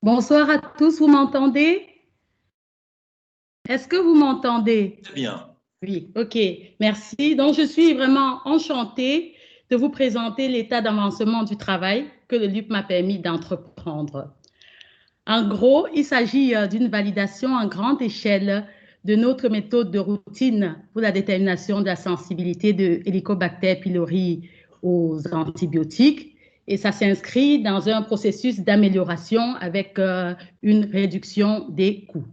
Bonsoir à tous, vous m'entendez? Est-ce que vous m'entendez? Très bien. Oui, ok, merci. Donc, je suis vraiment enchantée de vous présenter l'état d'avancement du travail que le LUP m'a permis d'entreprendre. En gros, il s'agit d'une validation en grande échelle de notre méthode de routine pour la détermination de la sensibilité de Helicobacter pylori aux antibiotiques. Et ça s'inscrit dans un processus d'amélioration avec une réduction des coûts.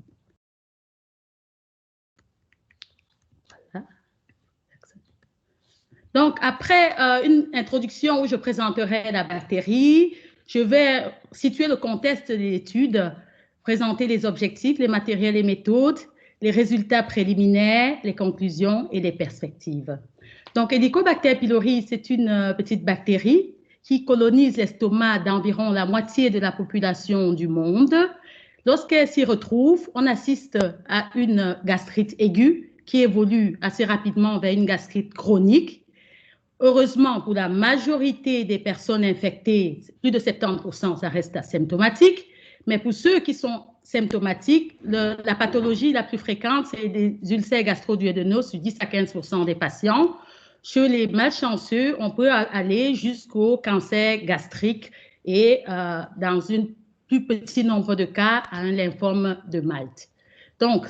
Donc, après une introduction où je présenterai la bactérie, je vais situer le contexte de l'étude, présenter les objectifs, les matériels et méthodes, les résultats préliminaires, les conclusions et les perspectives. Donc, Helicobacter pylori, c'est une petite bactérie qui colonise l'estomac d'environ la moitié de la population du monde. Lorsqu'elle s'y retrouve, on assiste à une gastrite aiguë qui évolue assez rapidement vers une gastrite chronique. Heureusement, pour la majorité des personnes infectées, plus de 70%, ça reste asymptomatique. Mais pour ceux qui sont symptomatiques, la pathologie la plus fréquente, c'est des ulcères gastro-duodénaux sur 10 à 15% des patients. Chez les malchanceux, on peut aller jusqu'au cancer gastrique et dans un plus petit nombre de cas, à un lymphome de Malte. Donc,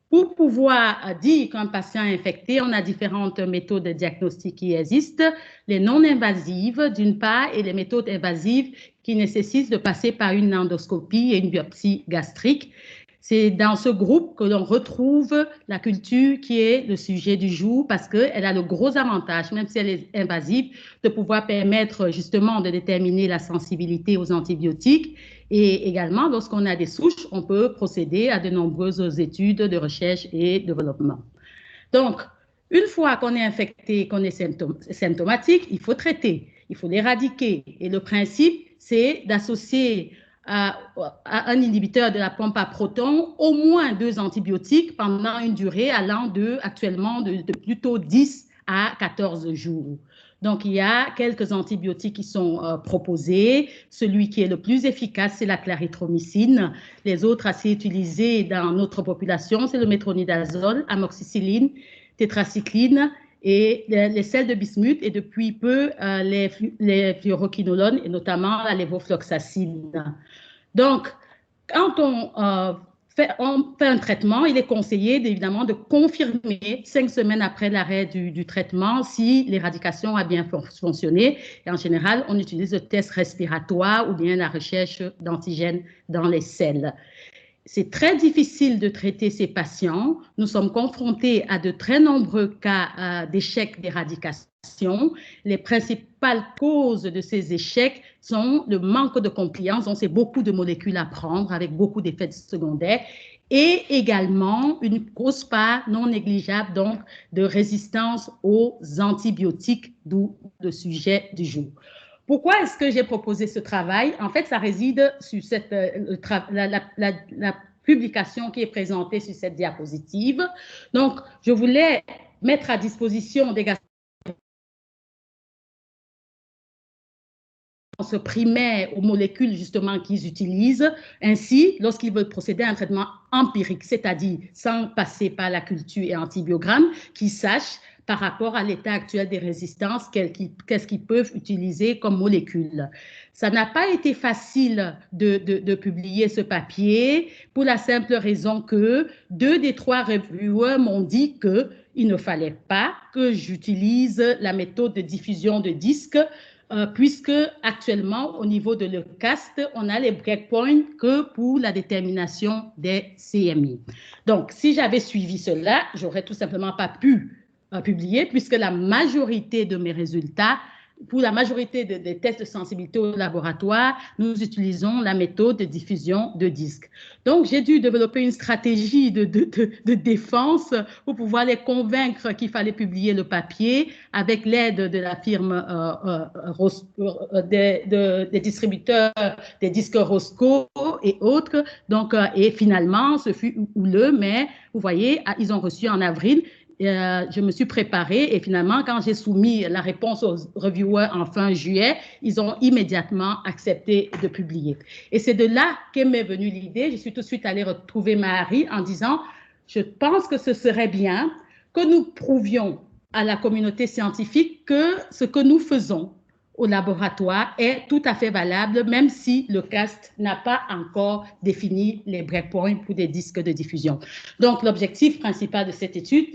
pour pouvoir dire qu'un patient est infecté, on a différentes méthodes de diagnostic qui existent, les non invasives d'une part et les méthodes invasives qui nécessitent de passer par une endoscopie et une biopsie gastrique. C'est dans ce groupe que l'on retrouve la culture qui est le sujet du jour parce qu'elle a le gros avantage, même si elle est invasive, de pouvoir permettre justement de déterminer la sensibilité aux antibiotiques. Et également, lorsqu'on a des souches, on peut procéder à de nombreuses études de recherche et développement. Donc, une fois qu'on est infecté, qu'on est symptomatique, il faut traiter, il faut l'éradiquer. Et le principe, c'est d'associer à un inhibiteur de la pompe à protons au moins 2 antibiotiques pendant une durée allant actuellement de plutôt 10 à 14 jours. Donc, il y a quelques antibiotiques qui sont proposés. Celui qui est le plus efficace, c'est la clarithromycine. Les autres assez utilisés dans notre population, c'est le métronidazole, amoxicilline, tétracycline et les sels de bismuth et depuis peu les fluoroquinolones et notamment la lévofloxacine. Donc, quand on fait un traitement, il est conseillé évidemment de confirmer 5 semaines après l'arrêt du traitement si l'éradication a bien fonctionné. Et en général, on utilise le test respiratoire ou bien la recherche d'antigènes dans les selles. C'est très difficile de traiter ces patients. Nous sommes confrontés à de très nombreux cas d'échecs d'éradication. Les principales causes de ces échecs sont le manque de compliance, donc c'est beaucoup de molécules à prendre avec beaucoup d'effets secondaires et également une grosse part non négligeable donc de résistance aux antibiotiques, d'où le sujet du jour. Pourquoi est-ce que j'ai proposé ce travail? En fait, ça réside sur la publication qui est présentée sur cette diapositive. Donc, je voulais mettre à disposition des gastroentéristes primaires aux molécules justement qu'ils utilisent. Ainsi, lorsqu'ils veulent procéder à un traitement empirique, c'est-à-dire sans passer par la culture et antibiogramme, qu'ils sachent par rapport à l'état actuel des résistances, qu'est-ce qu'ils peuvent utiliser comme molécules. Ça n'a pas été facile de publier ce papier pour la simple raison que 2 des 3 reviewers m'ont dit qu'il ne fallait pas que j'utilise la méthode de diffusion de disques puisque actuellement, au niveau de l'EUCAST, on a les breakpoints que pour la détermination des CMI. Donc, si j'avais suivi cela, j'aurais tout simplement pas pu publier puisque la majorité de mes résultats, pour la majorité des tests de sensibilité au laboratoire, nous utilisons la méthode de diffusion de disques. Donc, j'ai dû développer une stratégie de défense pour pouvoir les convaincre qu'il fallait publier le papier avec l'aide de la firme des distributeurs des disques Roscoe et autres. Donc, et finalement, ce fut houleux, mais vous voyez, ils ont reçu en avril je me suis préparée et finalement, quand j'ai soumis la réponse aux reviewers en fin juillet, ils ont immédiatement accepté de publier. Et c'est de là qu'est m'est venue l'idée. Je suis tout de suite allée retrouver Marie en disant, je pense que ce serait bien que nous prouvions à la communauté scientifique que ce que nous faisons au laboratoire est tout à fait valable, même si le CAST n'a pas encore défini les breakpoints pour des disques de diffusion. Donc, l'objectif principal de cette étude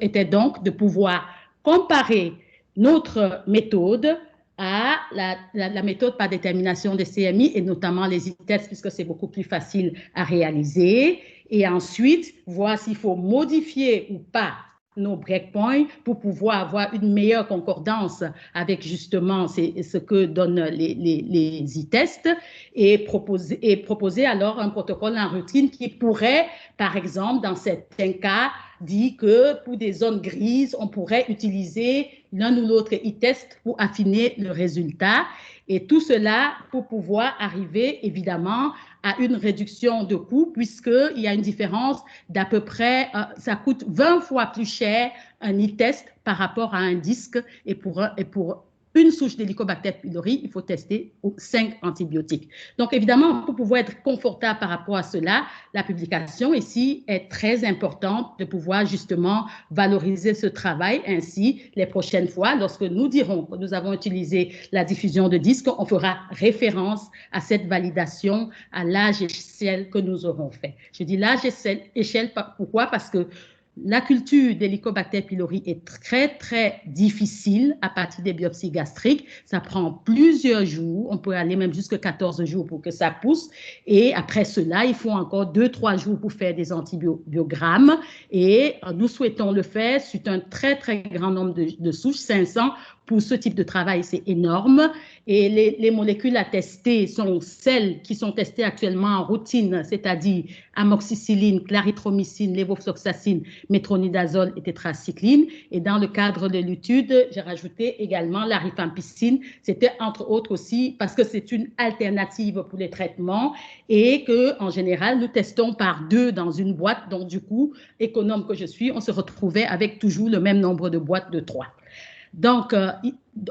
était donc de pouvoir comparer notre méthode à la méthode par détermination des CMI et notamment les ITEST, puisque c'est beaucoup plus facile à réaliser, et ensuite voir s'il faut modifier ou pas nos breakpoints pour pouvoir avoir une meilleure concordance avec justement ce que donnent les e-tests et proposer alors un protocole en routine qui pourrait, par exemple, dans certains cas, dire que pour des zones grises, on pourrait utiliser l'un ou l'autre e-test pour affiner le résultat. Et tout cela pour pouvoir arriver, évidemment, à une réduction de coûts, puisqu'il y a une différence d'à peu près, ça coûte 20 fois plus cher un e-test par rapport à un disque. Et pour une souche d'Helicobacter pylori, il faut tester 5 antibiotiques. Donc, évidemment, pour pouvoir être confortable par rapport à cela, la publication ici est très importante de pouvoir justement valoriser ce travail. Ainsi, les prochaines fois, lorsque nous dirons que nous avons utilisé la diffusion de disques, on fera référence à cette validation à l'âge échelle que nous aurons fait. Je dis l'âge échelle, pourquoi? Parce que la culture d'Helicobacter pylori est très, très difficile à partir des biopsies gastriques. Ça prend plusieurs jours. On peut aller même jusqu'à 14 jours pour que ça pousse. Et après cela, il faut encore 2-3 jours pour faire des antibiogrammes. Et nous souhaitons le faire sur un très, très grand nombre de souches, 500. Pour ce type de travail, c'est énorme. Et les molécules à tester sont celles qui sont testées actuellement en routine, c'est-à-dire amoxicilline, clarithromycine, lévofloxacine, métronidazole et tétracycline. Et dans le cadre de l'étude, j'ai rajouté également la rifampicine. C'était entre autres aussi parce que c'est une alternative pour les traitements et qu'en général, nous testons par 2 dans une boîte. Donc, du coup, économe que je suis, on se retrouvait avec toujours le même nombre de boîtes de 3. Donc,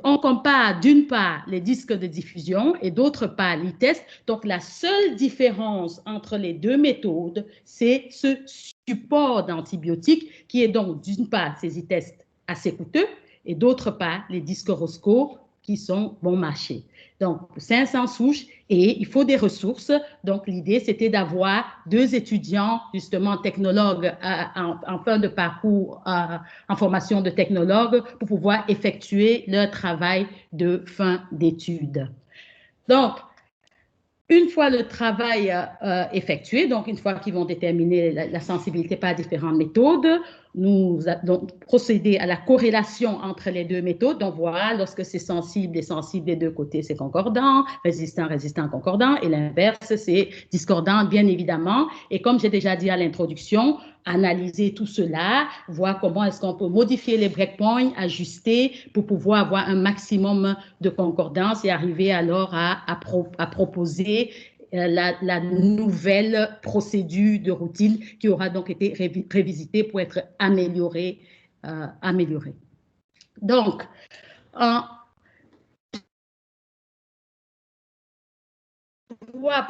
on compare d'une part les disques de diffusion et d'autre part les tests. Donc, la seule différence entre les deux méthodes, c'est ce support d'antibiotiques qui est donc d'une part ces tests assez coûteux et d'autre part les disques Roscoe qui sont bon marché. Donc, 500 souches et il faut des ressources. Donc, l'idée, c'était d'avoir 2 étudiants, justement, technologues en fin de parcours, en formation de technologue pour pouvoir effectuer leur travail de fin d'études. Donc, une fois le travail effectué, donc une fois qu'ils vont déterminer la sensibilité par différentes méthodes, nous allons procéder à la corrélation entre les 2 méthodes. Donc voilà, lorsque c'est sensible et sensible des 2 côtés, c'est concordant, résistant, résistant, concordant, et l'inverse, c'est discordant, bien évidemment. Et comme j'ai déjà dit à l'introduction, analyser tout cela, voir comment est-ce qu'on peut modifier les breakpoints, ajuster pour pouvoir avoir un maximum de concordance et arriver alors à proposer la nouvelle procédure de routine qui aura donc été révisitée pour être améliorée. Donc, on doit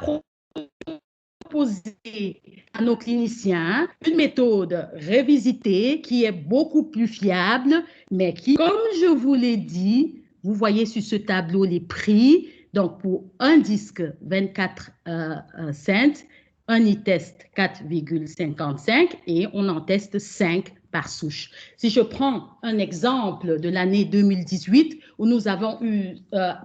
proposer à nos cliniciens une méthode révisitée qui est beaucoup plus fiable, mais qui, comme je vous l'ai dit, vous voyez sur ce tableau les prix. Donc, pour un disque, 24 cents, un e-test 4,55 et on en teste 5 par souche. Si je prends un exemple de l'année 2018 où nous avons eu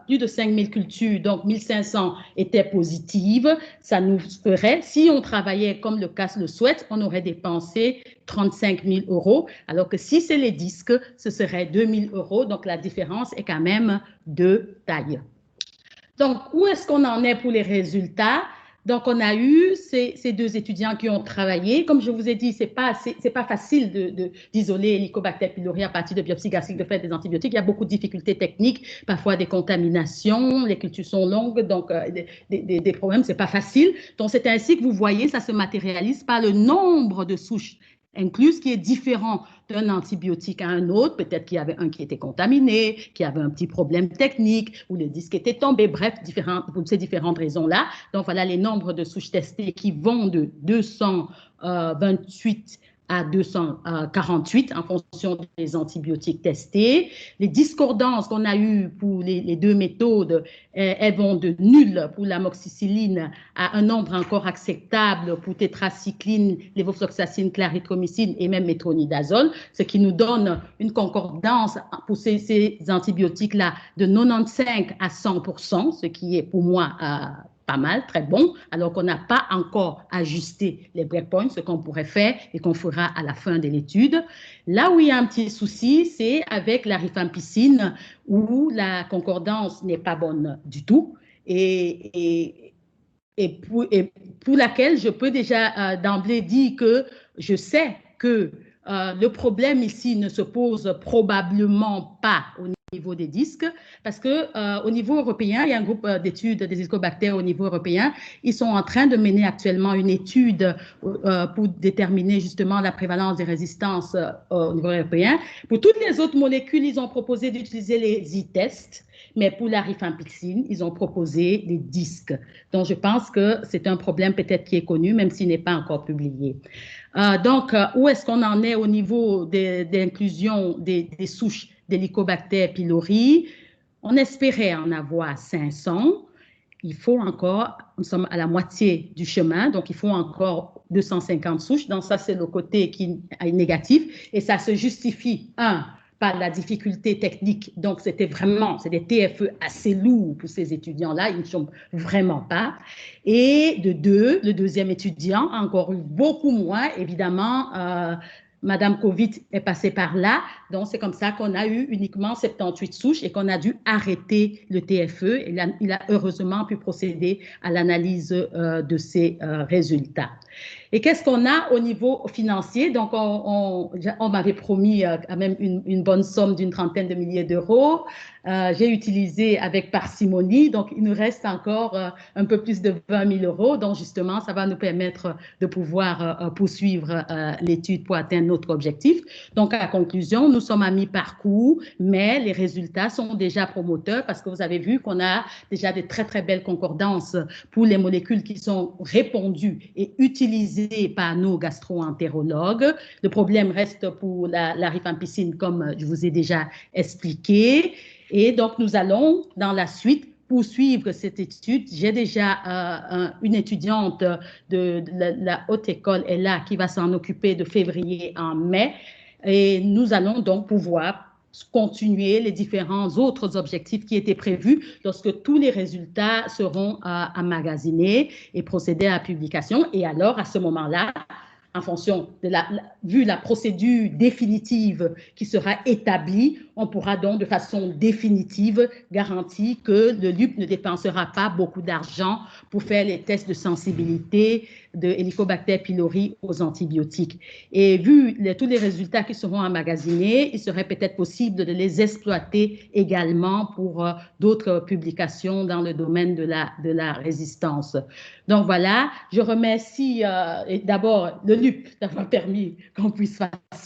plus de 5000 cultures, donc 1500 étaient positives, ça nous ferait, si on travaillait comme le CAS le souhaite, on aurait dépensé 35 000 €, alors que si c'est les disques, ce serait 2 000 €, donc la différence est quand même de taille. Donc, où est-ce qu'on en est pour les résultats? Donc, on a eu ces 2 étudiants qui ont travaillé. Comme je vous ai dit, c'est pas facile d'isoler Helicobacter pylori à partir de biopsie gastrique, de faire des antibiotiques. Il y a beaucoup de difficultés techniques, parfois des contaminations, les cultures sont longues, donc des problèmes, c'est pas facile. Donc, c'est ainsi que vous voyez, ça se matérialise par le nombre de souches incluse qui est différent d'un antibiotique à un autre. Peut-être qu'il y avait un qui était contaminé, qui avait un petit problème technique, ou le disque était tombé, bref, pour ces différentes raisons-là. Donc, voilà les nombres de souches testées qui vont de 228 à 248 en fonction des antibiotiques testés. Les discordances qu'on a eues pour les deux méthodes, elles vont de nul pour l'amoxicilline à un nombre encore acceptable pour tétracycline, lévofloxacine, clarithromycine et même métronidazole, ce qui nous donne une concordance pour ces antibiotiques-là de 95 à 100%, ce qui est pour moi pas mal, très bon, alors qu'on n'a pas encore ajusté les breakpoints, ce qu'on pourrait faire et qu'on fera à la fin de l'étude. Là où il y a un petit souci, c'est avec la rifampicine, où la concordance n'est pas bonne du tout et pour laquelle je peux déjà d'emblée dire que je sais que le problème ici ne se pose probablement pas au niveau des disques, parce qu'au niveau européen, il y a un groupe d'études des hélicobactères au niveau européen. Ils sont en train de mener actuellement une étude pour déterminer justement la prévalence des résistances au niveau européen. Pour toutes les autres molécules, ils ont proposé d'utiliser les e-tests, mais pour la rifampicine, ils ont proposé les disques. Donc, je pense que c'est un problème peut-être qui est connu, même s'il n'est pas encore publié. Donc, où est-ce qu'on en est au niveau d'inclusion des souches d'Helicobacter pylori? On espérait en avoir 500. Il faut encore, nous sommes à la moitié du chemin, donc il faut encore 250 souches. Donc, ça, c'est le côté qui est négatif. Et ça se justifie, par la difficulté technique. Donc, c'est des TFE assez lourds pour ces étudiants-là. Ils ne sont vraiment pas. Et de deux, le deuxième étudiant a encore eu beaucoup moins. Évidemment, Madame Covid est passée par là. Donc, c'est comme ça qu'on a eu uniquement 78 souches et qu'on a dû arrêter le TFE. Et il a heureusement pu procéder à l'analyse de ces résultats. Et qu'est-ce qu'on a au niveau financier? Donc, on m'avait promis quand même une bonne somme d'une trentaine de milliers d'euros. J'ai utilisé avec parcimonie, donc il nous reste encore un peu plus de 20 000 euros. Donc, justement, ça va nous permettre de pouvoir poursuivre l'étude pour atteindre notre objectif. Donc, à la conclusion, nous sommes à mi-parcours, mais les résultats sont déjà promoteurs parce que vous avez vu qu'on a déjà de très, très belles concordances pour les molécules qui sont répondues et utilisées par nos gastro-entérologues. Le problème reste pour la rifampicine, comme je vous ai déjà expliqué. Et donc, nous allons, dans la suite, poursuivre cette étude. J'ai déjà une étudiante de la haute école, elle là, qui va s'en occuper de février en mai. Et nous allons donc pouvoir continuer les différents autres objectifs qui étaient prévus lorsque tous les résultats seront emmagasinés et procéder à la publication. Et alors, à ce moment-là, en fonction de vu la procédure définitive qui sera établie, on pourra donc de façon définitive garantir que le LUP ne dépensera pas beaucoup d'argent pour faire les tests de sensibilité de Helicobacter pylori aux antibiotiques. Et vu tous les résultats qui seront emmagasinés, il serait peut-être possible de les exploiter également pour d'autres publications dans le domaine de la résistance. Donc voilà, je remercie d'abord le LUP d'avoir permis qu'on puisse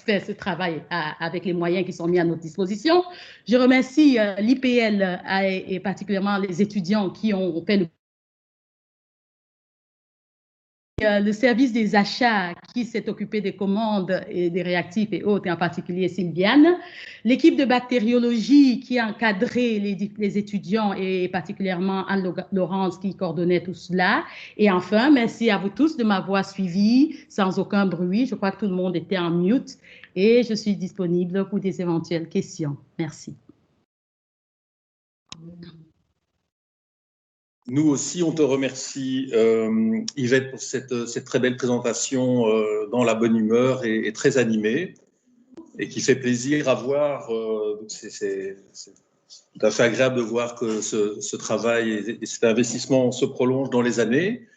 faire ce travail avec les moyens qui sont mis à notre disposition. Je remercie l'IPL et particulièrement les étudiants qui ont fait le service des achats qui s'est occupé des commandes et des réactifs et autres, et en particulier Sylviane, l'équipe de bactériologie qui a encadré les étudiants et particulièrement Anne-Laurence qui coordonnait tout cela. Et enfin, merci à vous tous de m'avoir suivi sans aucun bruit. Je crois que tout le monde était en mute et je suis disponible pour des éventuelles questions. Merci. Nous aussi, on te remercie, Yvette, pour cette très belle présentation dans la bonne humeur et très animée, et qui fait plaisir à voir. C'est tout à fait agréable de voir que ce travail et cet investissement se prolongent dans les années.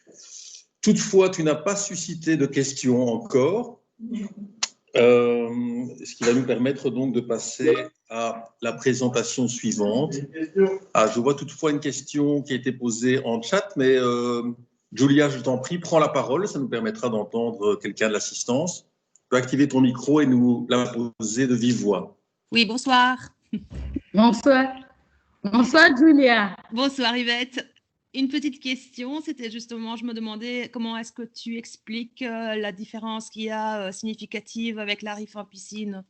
Toutefois, tu n'as pas suscité de questions encore, ce qui va nous permettre donc de passer à la présentation suivante. Je vois toutefois une question qui a été posée en chat, mais Julia, je t'en prie, prends la parole, ça nous permettra d'entendre quelqu'un de l'assistance. peux activer ton micro et nous la poser de vive voix. Oui, bonsoir. Bonsoir. Bonsoir, Julia. Bonsoir, Yvette. Une petite question, c'était justement, je me demandais comment est-ce que tu expliques la différence qu'il y a significative avec la rife en piscine?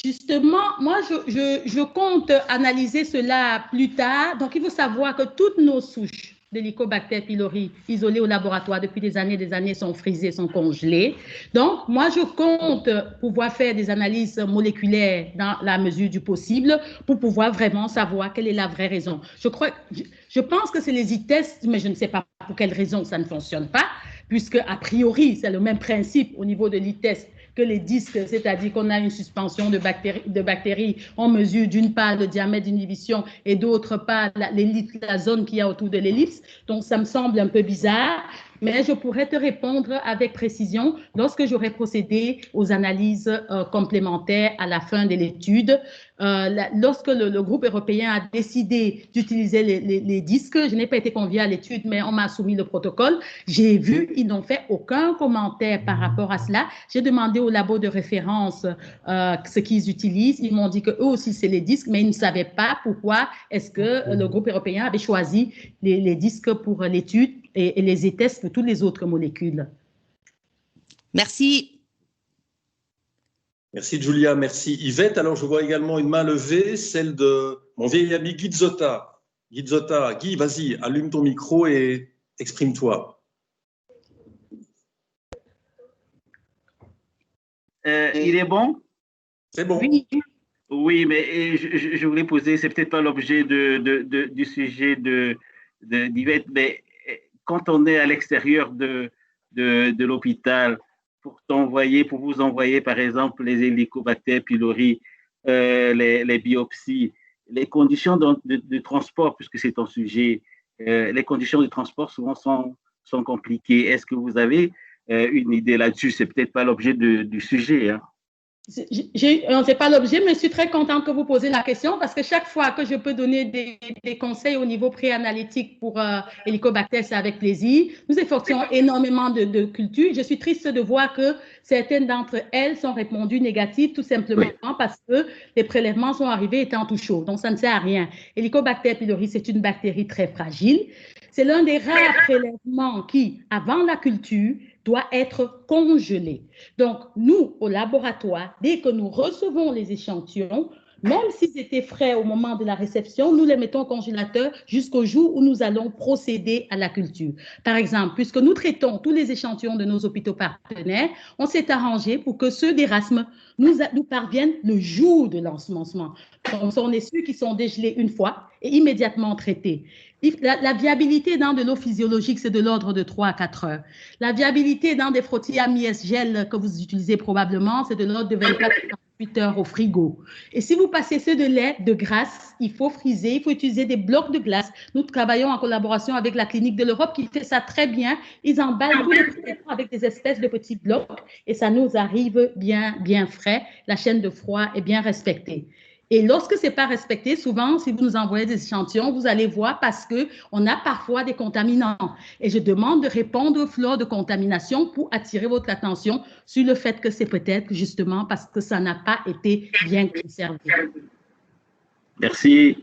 Justement, moi, je compte analyser cela plus tard. Donc, il faut savoir que toutes nos souches d'Helicobacter pylori isolées au laboratoire depuis des années, sont frisées, sont congelées. Donc, moi, je compte pouvoir faire des analyses moléculaires dans la mesure du possible pour pouvoir vraiment savoir quelle est la vraie raison. Je pense que c'est les e-tests, mais je ne sais pas pour quelle raison ça ne fonctionne pas, puisque a priori, c'est le même principe au niveau de l'e-test que les disques, c'est-à-dire qu'on a une suspension de bactéries, on mesure d'une part le diamètre d'inhibition et d'autre part la zone qu'il y a autour de l'ellipse. Donc, ça me semble un peu bizarre, mais je pourrais te répondre avec précision lorsque j'aurai procédé aux analyses complémentaires à la fin de l'étude. Lorsque le groupe européen a décidé d'utiliser les disques, je n'ai pas été conviée à l'étude, mais on m'a soumis le protocole. J'ai vu, ils n'ont fait aucun commentaire par rapport à cela. J'ai demandé au labo de référence ce qu'ils utilisent. Ils m'ont dit qu'eux aussi, c'est les disques, mais ils ne savaient pas pourquoi est-ce que le groupe européen avait choisi les disques pour l'étude et les e-tests pour toutes les autres molécules. Merci. Merci Julia, merci Yvette. Alors je vois également une main levée, celle de mon vieil ami Guy Zotta. Guy, vas-y, allume ton micro et exprime-toi. Il est bon? C'est bon. Oui. Oui, mais je voulais poser, c'est peut-être pas l'objet du sujet d'Yvette, mais quand on est à l'extérieur de l'hôpital, pour vous envoyer par exemple les Helicobacter pylori, les biopsies, les conditions de transport, puisque c'est un sujet, les conditions de transport souvent sont compliquées. Est-ce que vous avez une idée là-dessus? C'est peut-être pas l'objet du sujet, hein. C'est pas l'objet, mais je suis très contente que vous posiez la question parce que chaque fois que je peux donner des conseils au niveau préanalytique pour Helicobacter, c'est avec plaisir. Nous effectuons énormément de cultures. Je suis triste de voir que certaines d'entre elles sont répondues négatives tout simplement parce que les prélèvements sont arrivés étant tout chauds. Donc, ça ne sert à rien. Helicobacter pylori, c'est une bactérie très fragile. C'est l'un des rares prélèvements qui, avant la culture, doit être congelé. Donc, nous, au laboratoire, dès que nous recevons les échantillons, même s'ils étaient frais au moment de la réception, nous les mettons au congélateur jusqu'au jour où nous allons procéder à la culture. Par exemple, puisque nous traitons tous les échantillons de nos hôpitaux partenaires, on s'est arrangé pour que ceux d'Erasme nous parviennent le jour de l'ensemencement. Donc, on est sûr qu'ils sont dégelés une fois et immédiatement traités. La viabilité dans de l'eau physiologique, c'est de l'ordre de 3 à 4 heures. La viabilité dans des frottis à gel que vous utilisez probablement, c'est de l'ordre de 24 à 48 heures au frigo. Et si vous passez ceux de lait, de glace, il faut friser, il faut utiliser des blocs de glace. Nous travaillons en collaboration avec la Clinique de l'Europe qui fait ça très bien. Ils emballent tous les prélèvements avec des espèces de petits blocs et ça nous arrive bien frais. La chaîne de froid est bien respectée. Et lorsque ce n'est pas respecté, souvent, si vous nous envoyez des échantillons, vous allez voir parce qu'on a parfois des contaminants. Et je demande de répondre aux fleurs de contamination pour attirer votre attention sur le fait que c'est peut-être justement parce que ça n'a pas été bien conservé. Merci.